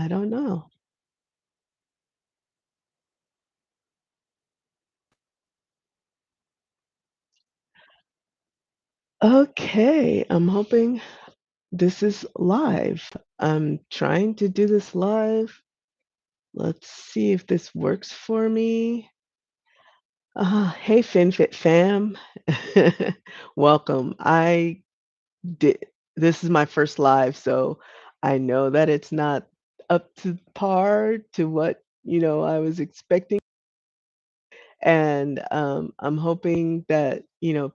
don't know. Okay, I'm hoping this is live. I'm trying to do this live. Let's see if this works for me. Hey, FinFit fam. Welcome. I did this is my first live, so I know that it's not up to par to what, I was expecting. And I'm hoping that,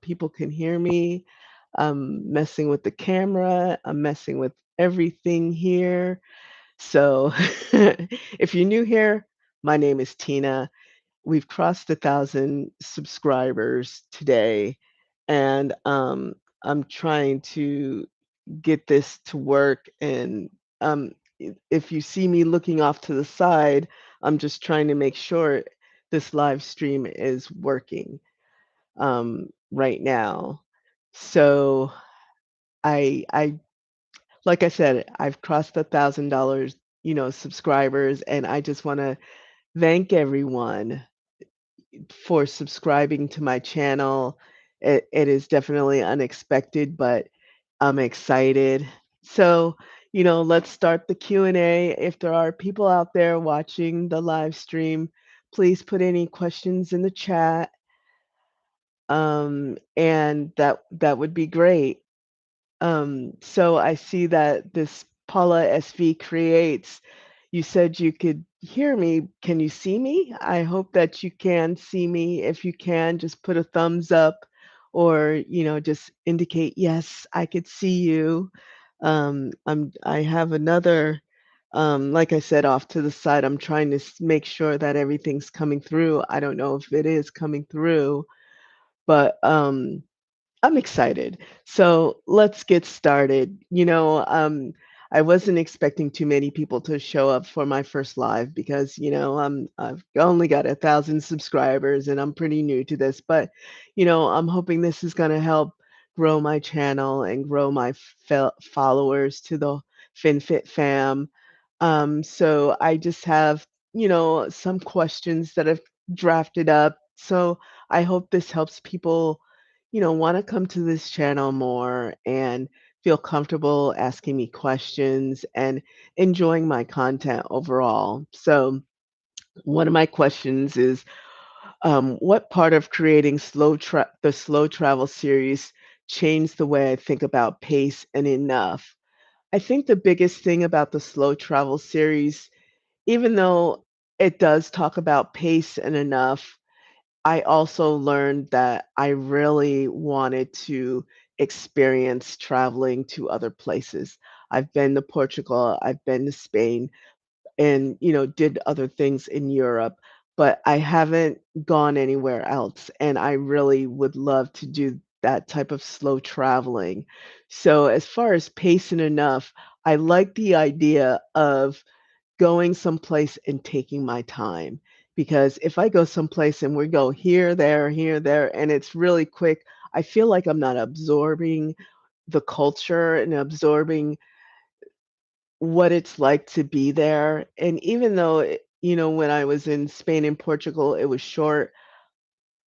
people can hear me. I'm messing with the camera, I'm messing with everything here. So if you're new here, my name is Tina. We've crossed 1,000 subscribers today, and I'm trying to get this to work. And if you see me looking off to the side, I'm just trying to make sure this live stream is working right now. So I like I said, I've crossed $1,000, subscribers, and I just want to thank everyone for subscribing to my channel. It is definitely unexpected, but I'm excited. So, let's start the Q&A. If there are people out there watching the live stream, please put any questions in the chat. And that would be great. So I see that this Paula SV creates. You said you could hear me. Can you see me? I hope that you can see me. If you can, just put a thumbs up or, just indicate, yes, I could see you. I have another, like I said, off to the side. I'm trying to make sure that everything's coming through. I don't know if it is coming through, but I'm excited. So let's get started. I wasn't expecting too many people to show up for my first live because, I've only got 1,000 subscribers and I'm pretty new to this. But, I'm hoping this is going to help grow my channel and grow my followers to the FinFit fam. So I just have, some questions that I've drafted up. So I hope this helps people, want to come to this channel more and feel comfortable asking me questions and enjoying my content overall. So, one of my questions is, what part of creating the slow travel series changed the way I think about pace and enough? I think the biggest thing about the slow travel series, even though it does talk about pace and enough, I also learned that I really wanted to experience traveling to other places. I've been to Portugal, I've been to Spain, and, did other things in Europe, but I haven't gone anywhere else. And I really would love to do that type of slow traveling. So, as far as pacing enough, I like the idea of going someplace and taking my time, because if I go someplace and we go here, there, and it's really quick, I feel like I'm not absorbing the culture and absorbing what it's like to be there. And even though, when I was in Spain and Portugal, it was short,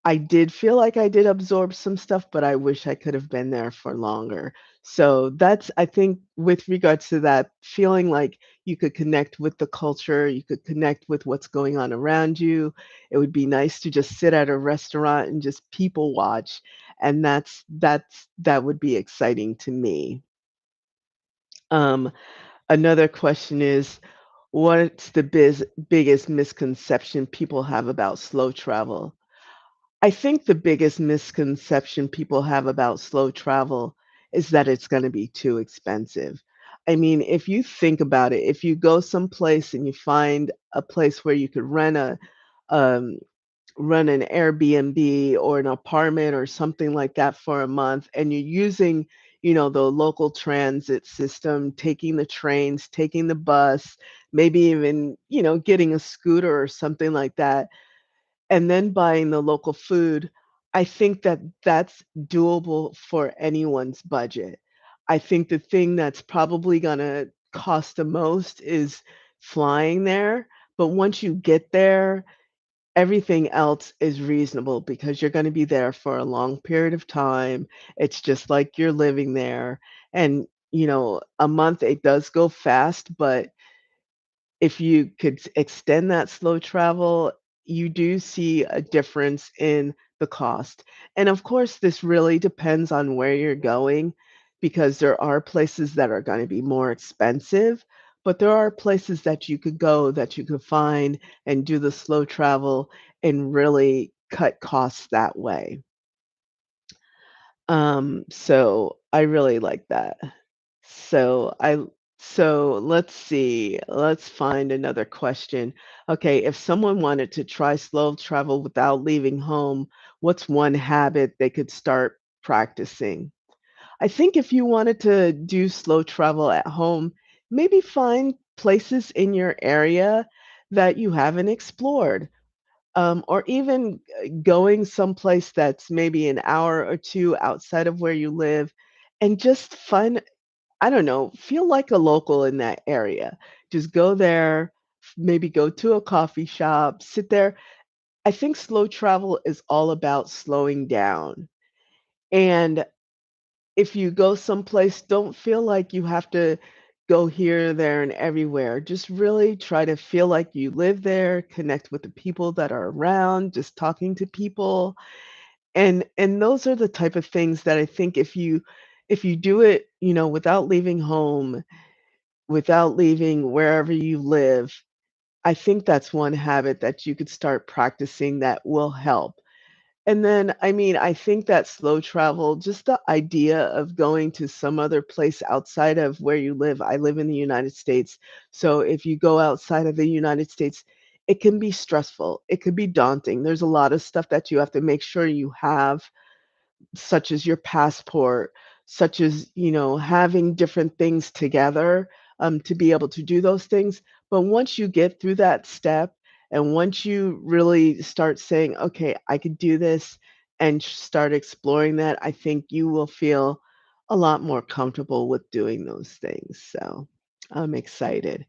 I did feel like I did absorb some stuff, but I wish I could have been there for longer. So that's, I think, with regards to that, feeling like you could connect with the culture, you could connect with what's going on around you. It would be nice to just sit at a restaurant and just people watch. And that would be exciting to me. Um, Another question is, what's the biggest misconception people have about slow travel? I think the biggest misconception people have about slow travel is that it's gonna be too expensive. I mean, if you think about it, if you go someplace and you find a place where you could um, rent an Airbnb or an apartment or something like that for a month, and you're using, the local transit system, taking the trains, taking the bus, maybe even, getting a scooter or something like that, and then buying the local food, I think that that's doable for anyone's budget. I think the thing that's probably gonna cost the most is flying there, but once you get there, everything else is reasonable because you're gonna be there for a long period of time. It's just like you're living there, and, a month, it does go fast, but if you could extend that slow travel, you do see a difference in the cost. And of course, this really depends on where you're going because there are places that are going to be more expensive, but there are places that you could go that you could find and do the slow travel and really cut costs that way. So I really like that. So I so let's see. Let's find another question. Okay, if someone wanted to try slow travel without leaving home, what's one habit they could start practicing? I think if you wanted to do slow travel at home, maybe find places in your area that you haven't explored. Or even going someplace that's maybe an hour or two outside of where you live and just find I don't know, feel like a local in that area. Just go there, maybe go to a coffee shop, sit there. I think slow travel is all about slowing down. And if you go someplace, don't feel like you have to go here, there, and everywhere. Just really try to feel like you live there, connect with the people that are around, just talking to people. And those are the type of things that I think if you do it, without leaving home, without leaving wherever you live, I think that's one habit that you could start practicing that will help. And then, I mean, I think that slow travel, just the idea of going to some other place outside of where you live. I live in the United States. So if you go outside of the United States, it can be stressful. It could be daunting. There's a lot of stuff that you have to make sure you have such as your passport, such as, having different things together, to be able to do those things. But once you get through that step and once you really start saying, "Okay, I could do this," and start exploring that, I think you will feel a lot more comfortable with doing those things. So, I'm excited.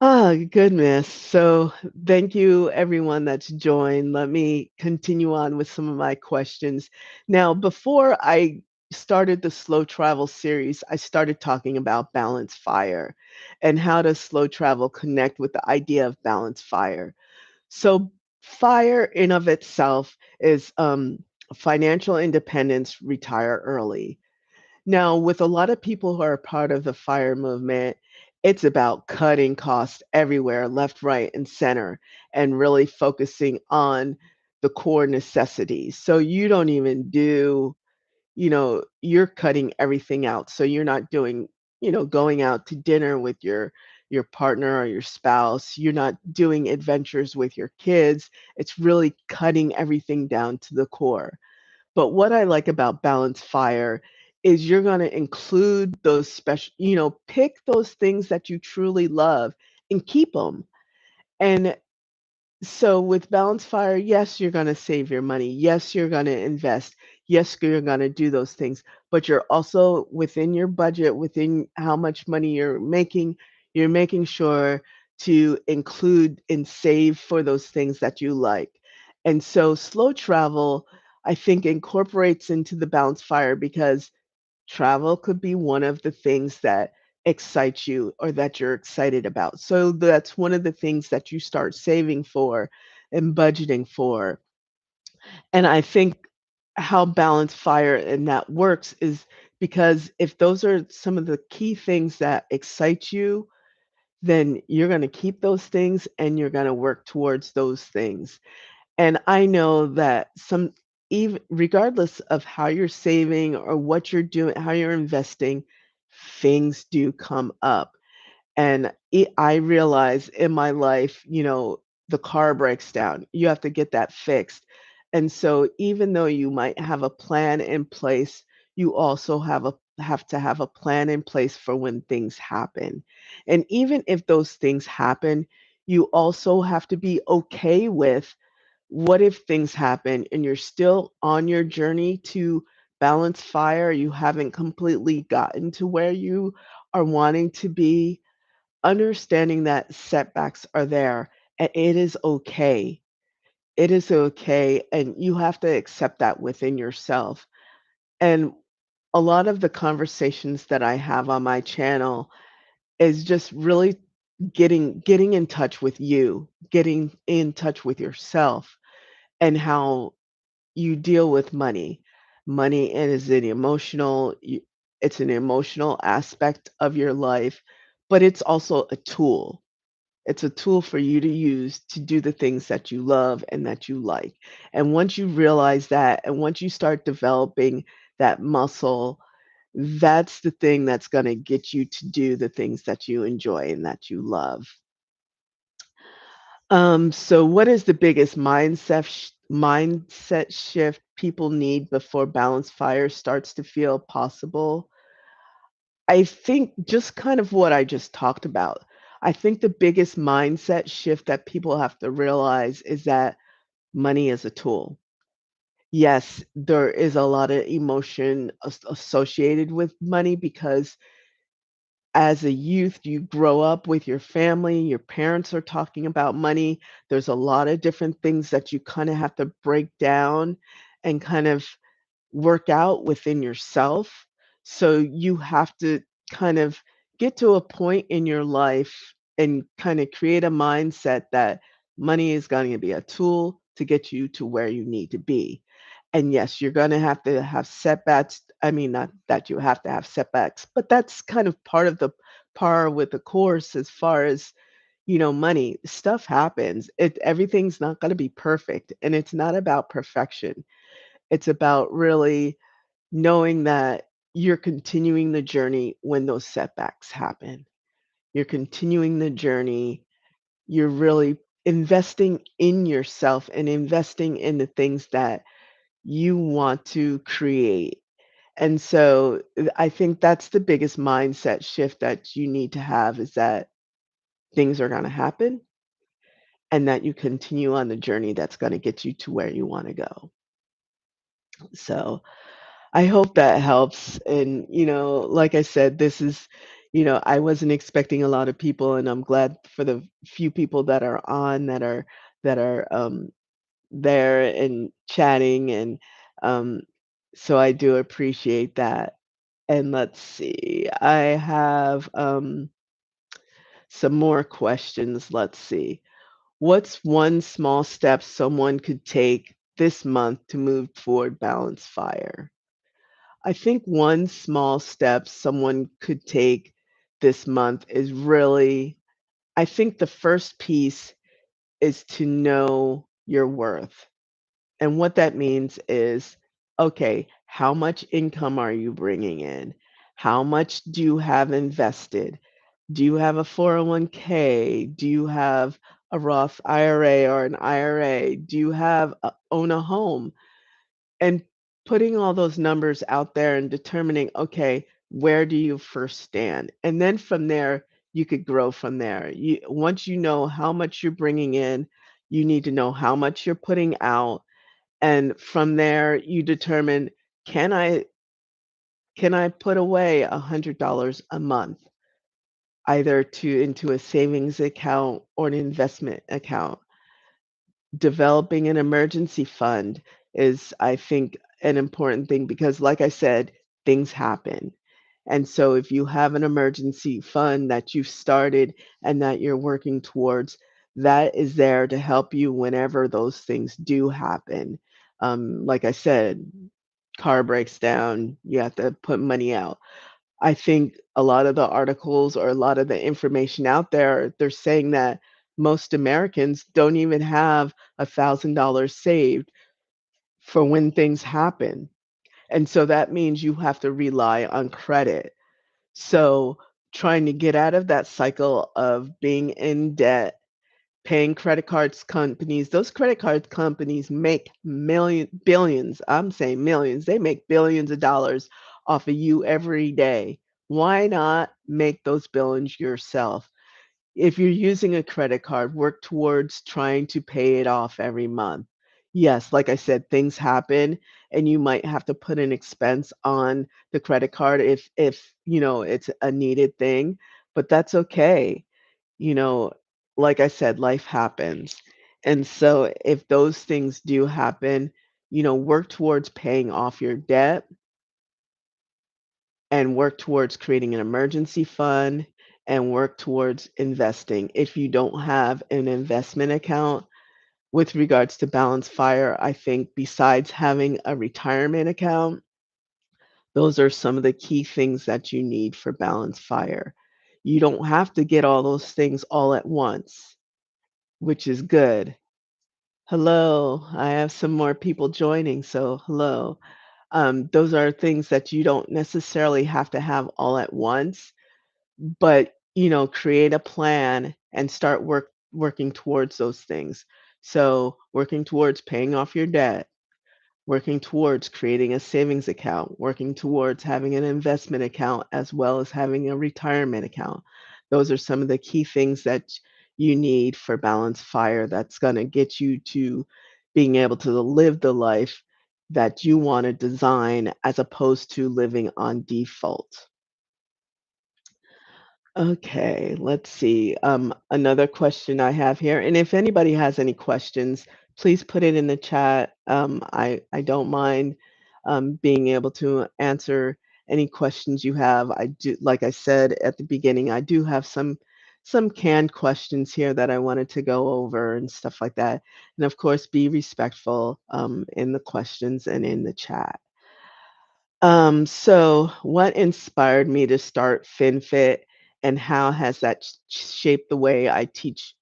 Oh, goodness. So, thank you everyone that's joined. Let me continue on with some of my questions. Now, before I started the slow travel series, I started talking about balance fire and how does slow travel connect with the idea of balance fire. So, fire in of itself is financial independence, retire early. Now, with a lot of people who are part of the FIRE movement, it's about cutting costs everywhere, left, right, and center, and really focusing on the core necessities. So you don't even do, you're cutting everything out. So you're not doing, going out to dinner with your partner or your spouse. You're not doing adventures with your kids. It's really cutting everything down to the core. But what I like about Balance Fire is you're gonna include those special pick those things that you truly love and keep them. And so with Balance Fire, yes, you're gonna save your money. Yes, you're gonna invest. Yes, you're gonna do those things, but you're also within your budget, within how much money you're making sure to include and save for those things that you like. And so slow travel, I think, incorporates into the Balance Fire because travel could be one of the things that excites you or that you're excited about. So that's one of the things that you start saving for and budgeting for. And I think how balance fire and that works is because if those are some of the key things that excite you, then you're going to keep those things and you're going to work towards those things. And I know that some even regardless of how you're saving or what you're doing, how you're investing, things do come up. And I realize in my life, the car breaks down. You have to get that fixed. And so even though you might have a plan in place, you also have to have a plan in place for when things happen. And even if those things happen, you also have to be okay with what if things happen and you're still on your journey to balance fire, you haven't completely gotten to where you are wanting to be, understanding that setbacks are there and it is okay. It is okay, and you have to accept that within yourself. And a lot of the conversations that I have on my channel is just really getting in touch with you, getting in touch with yourself and how you deal with money. Money is an it's an emotional aspect of your life, but it's also a tool. It's a tool for you to use to do the things that you love and that you like. And once you realize that, and once you start developing that muscle, that's the thing that's going to get you to do the things that you enjoy and that you love. So what is the biggest mindset shift people need before balance fire starts to feel possible? I think just kind of what I just talked about. I think the biggest mindset shift that people have to realize is that money is a tool. Yes, there is a lot of emotion associated with money because as a youth, you grow up with your family, your parents are talking about money. There's a lot of different things that you kind of have to break down and kind of work out within yourself. So you have to kind of get to a point in your life and kind of create a mindset that money is going to be a tool to get you to where you need to be. And yes, you're going to have setbacks. I mean, not that you have to have setbacks, but that's kind of part of the par with the course as far as money stuff happens. Everything's not going to be perfect, and it's not about perfection. It's about really knowing that you're continuing the journey when those setbacks happen. You're continuing the journey. You're really investing in yourself and investing in the things that you want to create. And so I think that's the biggest mindset shift that you need to have is that things are going to happen and that you continue on the journey that's going to get you to where you want to go. So I hope that helps. And, like I said, I wasn't expecting a lot of people, and I'm glad for the few people that are on that are there and chatting. And um, so I do appreciate that. And let's see, I have some more questions. Let's see. What's one small step someone could take this month to move toward balanced fire? I think one small step someone could take this month is really, I think the first piece is to know your worth. And what that means is, okay, how much income are you bringing in? How much do you have invested? Do you have a 401k? Do you have a Roth IRA or an IRA? Do you own a home? And putting all those numbers out there and determining, okay, where do you first stand? And then from there, you could grow from there. Once you know how much you're bringing in, you need to know how much you're putting out, and from there, you determine, can I can I put away $100 a month, either to into a savings account or an investment account? Developing an emergency fund is, I think, an important thing because, like I said, things happen. And so, if you have an emergency fund that you've started and that you're working towards, that is there to help you whenever those things do happen. Like I said, car breaks down, you have to put money out. I think a lot of the articles or a lot of the information out there, they're saying that most Americans don't even have $1,000 saved for when things happen. And so that means you have to rely on credit. So trying to get out of that cycle of being in debt, paying credit cards companies, those credit card companies make billions, I'm saying millions, they make billions of dollars off of you every day. Why not make those billions yourself? If you're using a credit card, work towards trying to pay it off every month. Yes, like I said, things happen and you might have to put an expense on the credit card if it's a needed thing, but that's okay. you know, like I said, life happens. And so if those things do happen, work towards paying off your debt and work towards creating an emergency fund and work towards investing. If you don't have an investment account with regards to Balance Fire, I think besides having a retirement account, those are some of the key things that you need for Balance Fire. You don't have to get all those things all at once, which is good. Hello, I have some more people joining, so hello. Those are things that you don't necessarily have to have all at once, but create a plan and start working towards those things. So, working towards paying off your debt, working towards creating a savings account, working towards having an investment account, as well as having a retirement account. Those are some of the key things that you need for Balance Fire that's going to get you to being able to live the life that you want to design as opposed to living on default. Okay, let's see. Another question I have here, and if anybody has any questions, please put it in the chat. I don't mind being able to answer any questions you have. I do, like I said at the beginning, I do have some canned questions here that I wanted to go over and stuff like that. And of course, be respectful in the questions and in the chat. So what inspired me to start FinFit and how has that shaped the way I teach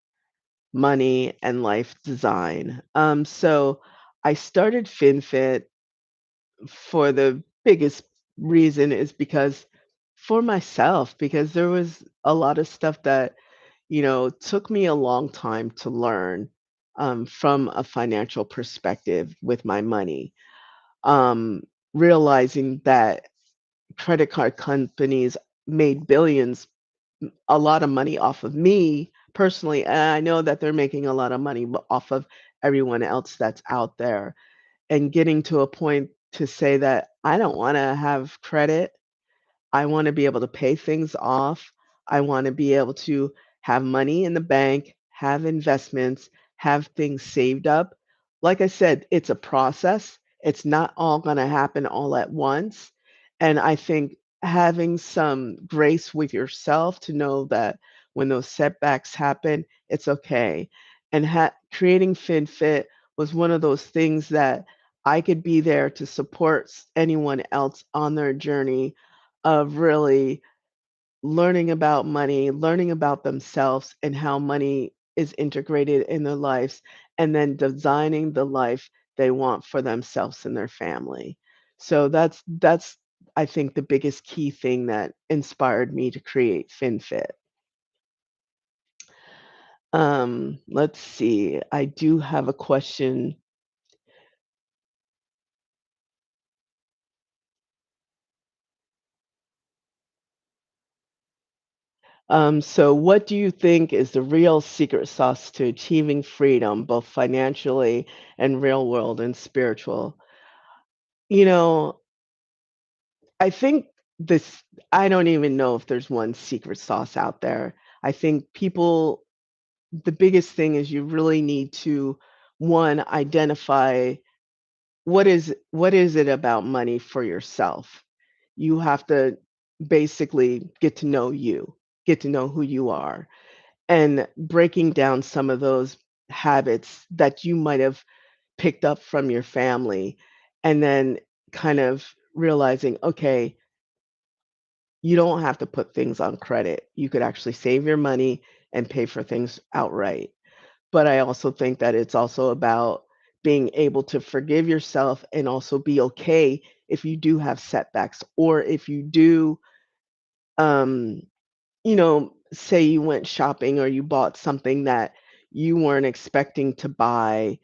money and life design? So I started FinFit for the biggest reason is because for myself, because there was a lot of stuff that, took me a long time to learn from a financial perspective with my money. Um, Realizing that credit card companies made billions, a lot of money off of me personally, and I know that they're making a lot of money off of everyone else that's out there. And getting to a point to say that I don't want to have credit, I wanna be able to pay things off. I wanna be able to have money in the bank, have investments, have things saved up. Like I said, it's a process. It's not all gonna happen all at once. And I think having some grace with yourself to know that when those setbacks happen, it's okay. And creating FinFit was one of those things that I could be there to support anyone else on their journey of really learning about money, learning about themselves and how money is integrated in their lives, and then designing the life they want for themselves and their family. So that's I think the biggest key thing that inspired me to create FinFit. Let's see. I do have a question. So what do you think is the real secret sauce to achieving freedom, both financially and real world and spiritual? You know, I think this, I don't even know if there's one secret sauce out there. I think the biggest thing is you really need to, one, identify what is it about money for yourself. You have to basically get to know you, get to know who you are and breaking down some of those habits that you might have picked up from your family and then kind of realizing, okay, you don't have to put things on credit. You could actually save your money and pay for things outright. But I also think that it's also about being able to forgive yourself and also be okay if you do have setbacks or if you do um say you went shopping or you bought something that you weren't expecting to buy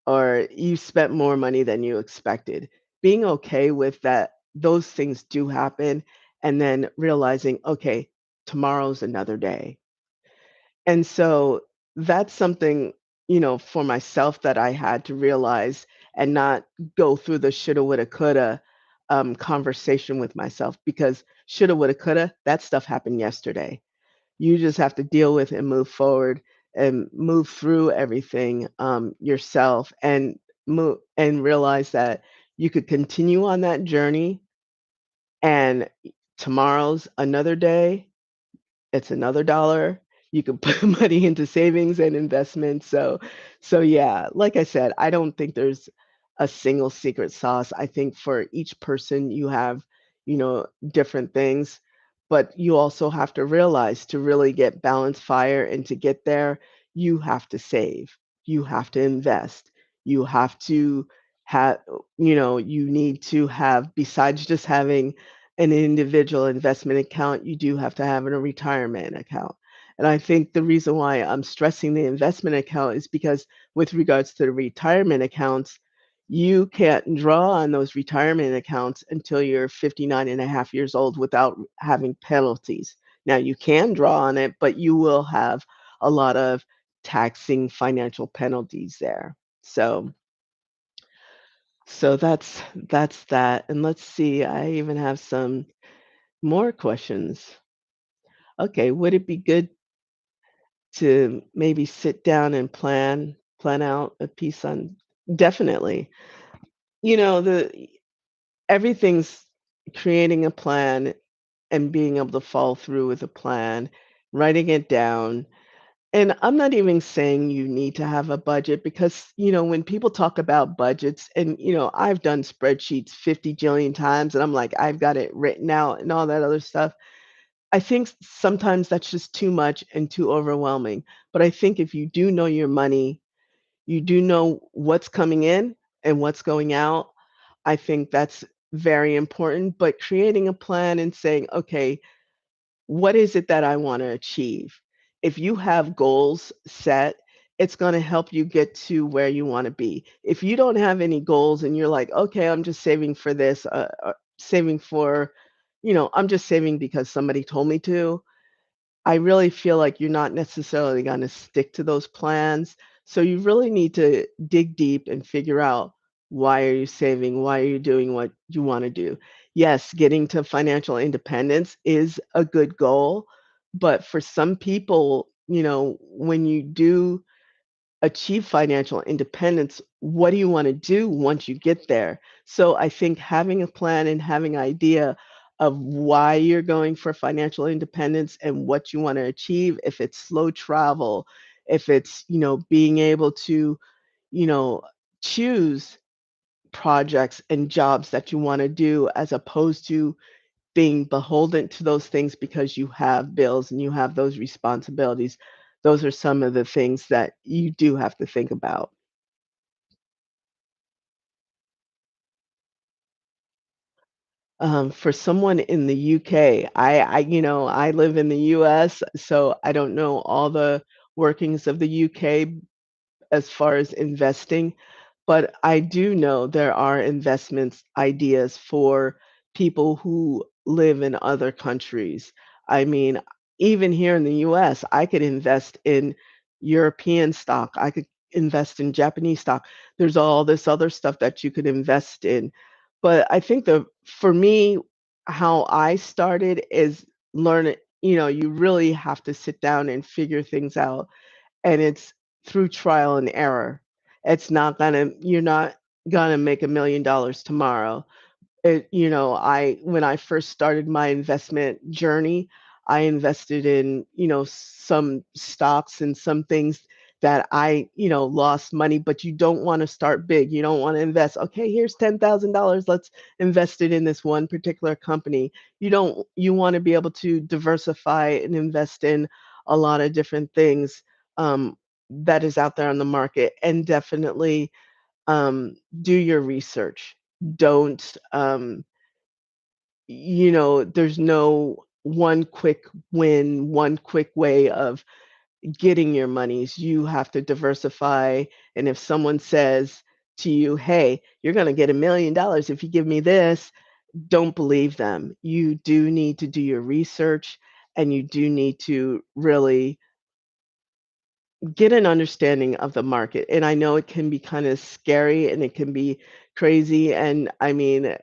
or you spent more money than you expected. Being okay with that, those things do happen, and then realizing, okay, tomorrow's another day. And so that's something, for myself that I had to realize and not go through the shoulda, woulda, coulda conversation with myself because shoulda, woulda, coulda, that stuff happened yesterday. You just have to deal with and move forward and move through everything, yourself and move and realize that you could continue on that journey and tomorrow's another day, it's another dollar. You can put money into savings and investments. So yeah, like I said, I don't think there's a single secret sauce. I think for each person you have, different things, but you also have to realize to really get balanced fire and to get there, you have to save. You have to invest. You have to have, you need to have, besides just having an individual investment account, you do have to have a retirement account. And I think the reason why I'm stressing the investment account is because with regards to the retirement accounts, you can't draw on those retirement accounts until you're 59 and a half years old without having penalties. Now you can draw on it, but you will have a lot of taxing financial penalties there. So that's that. And let's see, I even have some more questions. Okay, would it be good to maybe sit down and plan out a piece on definitely. The everything's creating a plan and being able to follow through with a plan, writing it down. And I'm not even saying you need to have a budget because, when people talk about budgets and, I've done spreadsheets 50 jillion times and I'm like, I've got it written out and all that other stuff. I think sometimes that's just too much and too overwhelming. But I think if you do know your money, you do know what's coming in and what's going out. I think that's very important. But creating a plan and saying, okay, what is it that I want to achieve? If you have goals set, it's going to help you get to where you want to be. If you don't have any goals and you're like, okay, I'm just saving for this, saving for, I'm just saving because somebody told me to, I really feel like you're not necessarily gonna stick to those plans. So you really need to dig deep and figure out why are you saving? Why are you doing what you wanna do? Yes, getting to financial independence is a good goal, but for some people, when you do achieve financial independence, what do you want to do once you get there? So I think having a plan and having an idea of why you're going for financial independence and what you want to achieve, if it's slow travel, if it's, being able to, you know, choose projects and jobs that you want to do as opposed to being beholden to those things because you have bills and you have those responsibilities. Those are some of the things that you do have to think about. For someone in the UK, I live in the US, so I don't know all the workings of the UK as far as investing, but I do know there are investments ideas for people who live in other countries. I mean, even here in the US, I could invest in European stock. I could invest in Japanese stock. There's all this other stuff that you could invest in. But I think the for me, how I started is learn it, you really have to sit down and figure things out and it's through trial and error. You're not gonna make $1,000,000 tomorrow. I when I first started my investment journey, I invested in, some stocks and some things that I, lost money, but you don't want to start big. You don't want to invest, okay, here's $10,000. Let's invest it in this one particular company. You want to be able to diversify and invest in a lot of different things that is out there on the market and definitely do your research. Don't there's no one quick win, one quick way of getting your monies. You have to diversify. And if someone says to you, hey, you're going to get $1,000,000 if you give me this, don't believe them. You do need to do your research and you do need to really get an understanding of the market. And I know it can be kind of scary and it can be crazy. And I mean,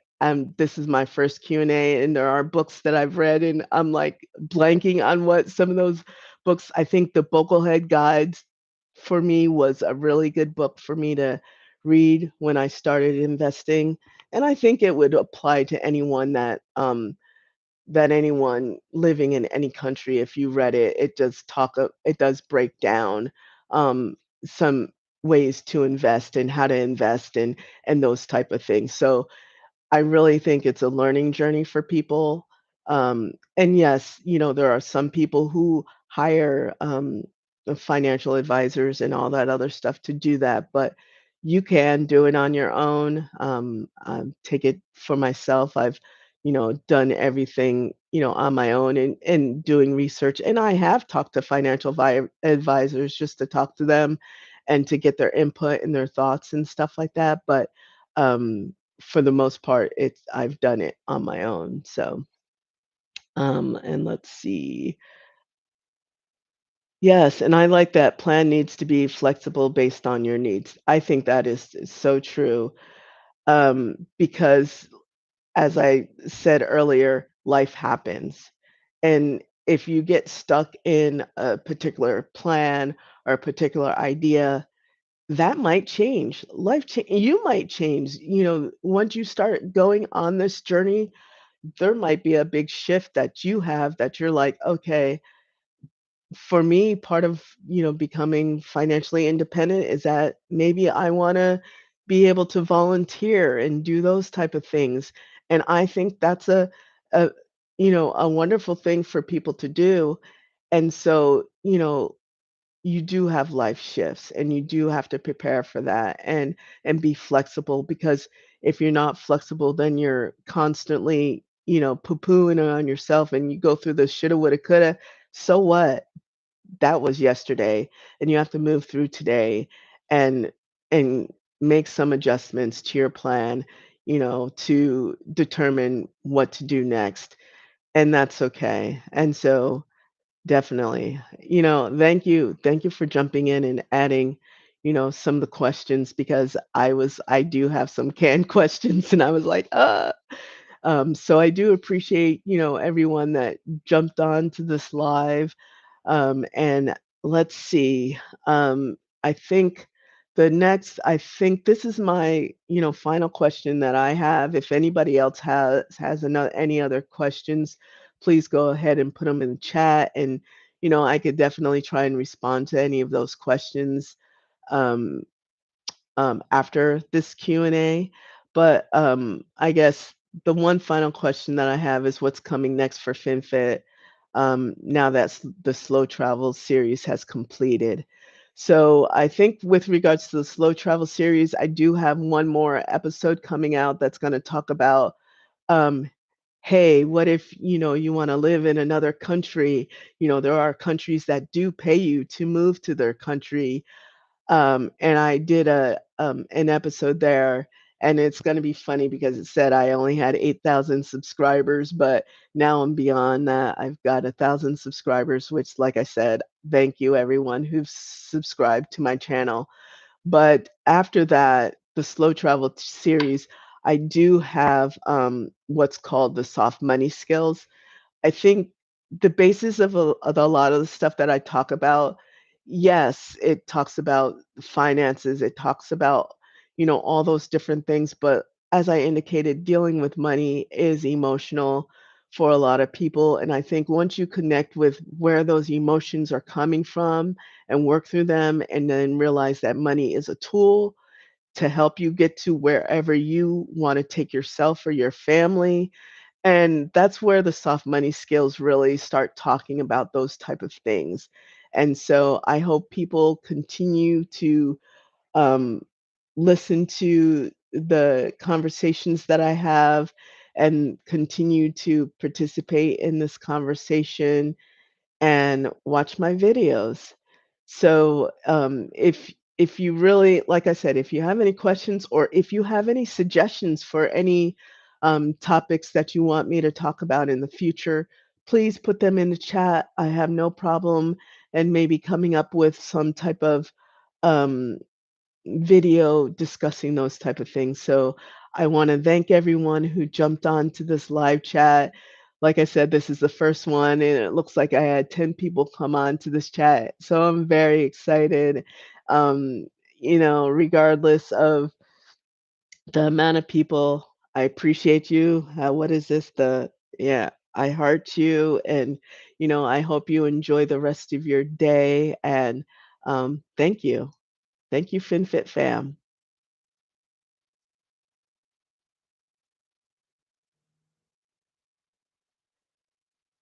this is my first Q&A, and there are books that I've read, and I'm, like, blanking on what some of those books. I think the Boglehead Guides, for me, was a really good book for me to read when I started investing, and I think it would apply to anyone that anyone living in any country, if you read it, it does break down, some ways to invest and how to invest and those type of things. So, I really think it's a learning journey for people. And yes, there are some people who hire financial advisors and all that other stuff to do that, but you can do it on your own. Take it for myself. I've, done everything, on my own and doing research. And I have talked to financial advisors just to talk to them and to get their input and their thoughts and stuff like that. But um, for the most part, I've done it on my own. So, and let's see. Yes, and I like that plan needs to be flexible based on your needs. I think that is so true. Because as I said earlier, life happens. And if you get stuck in a particular plan or a particular idea, that might change. You might change. Once you start going on this journey, there might be a big shift that you have that you're like, okay, for me, part of, becoming financially independent is that maybe I want to be able to volunteer and do those type of things. And I think that's a a wonderful thing for people to do. And so, you do have life shifts and you do have to prepare for that and be flexible because if you're not flexible then you're constantly poo-pooing on yourself and you go through the shoulda woulda coulda. So what? That was yesterday, and you have to move through today and and make some adjustments to your plan, to determine what to do next, and that's okay. And so definitely. Thank you for jumping in and adding, some of the questions because I do have some canned questions and I was like, so I do appreciate, everyone that jumped on to this live. And let's see. Um, I think this is my, final question that I have. If anybody else has any other questions, please go ahead and put them in the chat, and I could definitely try and respond to any of those questions. Um, after this Q&A. But I guess the one final question that I have is what's coming next for FinFit now that the slow travel series has completed. So I think with regards to the slow travel series, I do have one more episode coming out that's going to talk about, um, hey, what if you want to live in another country? There are countries that do pay you to move to their country, and I did an episode there, and it's gonna be funny because it said I only had 8,000 subscribers, but now I'm beyond that. I've got 1,000 subscribers, which, like I said, thank you everyone who's subscribed to my channel. But after that, the slow travel series, I do have what's called the soft money skills. I think the basis of a lot of the stuff that I talk about, yes, it talks about finances, it talks about, all those different things, but as I indicated, dealing with money is emotional for a lot of people, and I think once you connect with where those emotions are coming from and work through them and then realize that money is a tool to help you get to wherever you wanna take yourself or your family, and that's where the soft money skills really start talking about those type of things. And so I hope people continue to um, listen to the conversations that I have and continue to participate in this conversation and watch my videos. So, if you really like I said, if you have any questions or if you have any suggestions for any, topics that you want me to talk about in the future, please put them in the chat. I have no problem and maybe coming up with some type of, um, video discussing those type of things. So I wanna thank everyone who jumped on to this live chat. Like I said, this is the first one, and it looks like I had 10 people come on to this chat, so I'm very excited. Um, regardless of the amount of people, I appreciate you. What is this? Yeah, I heart you, and, I hope you enjoy the rest of your day, and, thank you. Thank you, FinFit fam.